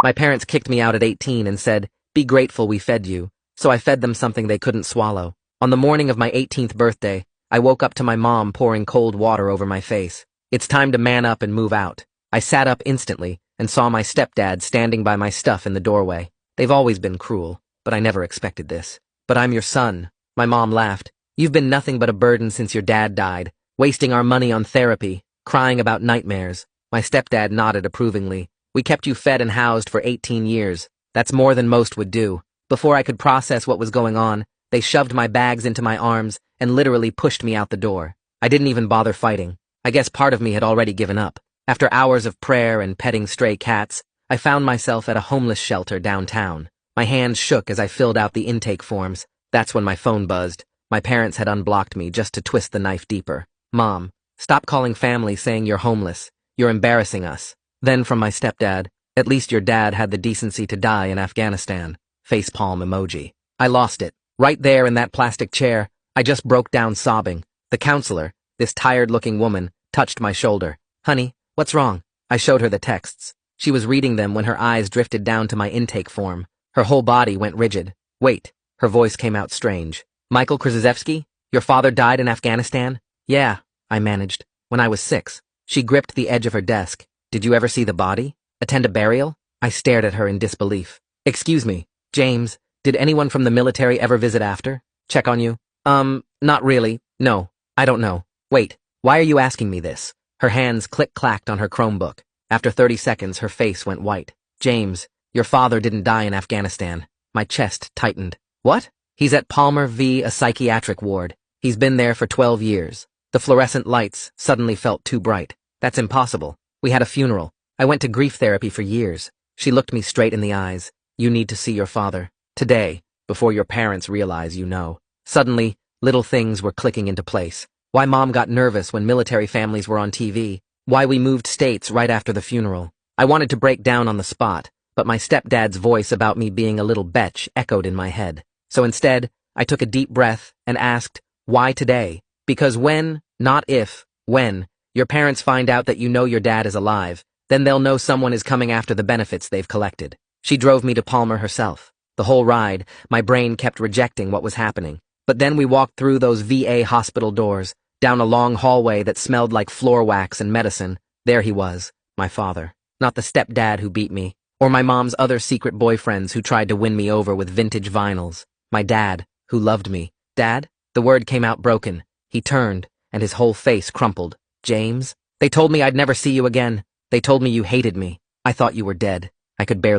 My parents kicked me out at 18 and said, "Be grateful we fed you." So I fed them something they couldn't swallow. On the morning of my 18th birthday, I woke up to my mom pouring cold water over my face. It's time to man up and move out. I sat up instantly and saw my stepdad standing by my stuff in the doorway. They've always been cruel, but I never expected this. "But I'm your son." My mom laughed. "You've been nothing but a burden since your dad died, wasting our money on therapy, crying about nightmares." My stepdad nodded approvingly. "We kept you fed and housed for 18 years. That's more than most would do." Before I could process what was going on, they shoved my bags into my arms and literally pushed me out the door. I didn't even bother fighting. I guess part of me had already given up. After hours of prayer and petting stray cats, I found myself at a homeless shelter downtown. My hands shook as I filled out the intake forms. That's when my phone buzzed. My parents had unblocked me just to twist the knife deeper. "Mom, stop calling family saying you're homeless. You're embarrassing us." Then from my stepdad, "At least your dad had the decency to die in Afghanistan." Facepalm emoji. I lost it. Right there in that plastic chair, I just broke down sobbing. The counselor, this tired-looking woman, touched my shoulder. "Honey, what's wrong?" I showed her the texts. She was reading them when her eyes drifted down to my intake form. Her whole body went rigid. "Wait," her voice came out strange. "Michael Krzyzewski? Your father died in Afghanistan?" "Yeah," I managed. "When I was 6. She gripped the edge of her desk. "Did you ever see the body? Attend a burial?" I stared at her in disbelief. "Excuse me, James, did anyone from the military ever visit after? Check on you?" Not really. No, I don't know. Wait, why are you asking me this?" Her hands click-clacked on her Chromebook. After 30 seconds, her face went white. "James, your father didn't die in Afghanistan." My chest tightened. "What?" "He's at Palmer V, a psychiatric ward. He's been there for 12 years. The fluorescent lights suddenly felt too bright. That's impossible. We had a funeral. I went to grief therapy for years." She looked me straight in the eyes. "You need to see your father. Today, before your parents realize you know." Suddenly, little things were clicking into place. Why Mom got nervous when military families were on TV. Why we moved states right after the funeral. I wanted to break down on the spot, but my stepdad's voice about me being a little betch echoed in my head. So instead, I took a deep breath and asked, "Why today?" "Because when, not if, when, your parents find out that you know your dad is alive, then they'll know someone is coming after the benefits they've collected." She drove me to Palmer herself. The whole ride, my brain kept rejecting what was happening. But then we walked through those VA hospital doors, down a long hallway that smelled like floor wax and medicine. There he was, my father. Not the stepdad who beat me, or my mom's other secret boyfriends who tried to win me over with vintage vinyls. My dad, who loved me. "Dad?" The word came out broken. He turned, and his whole face crumpled. "James? They told me I'd never see you again. They told me you hated me. I thought you were dead." I could barely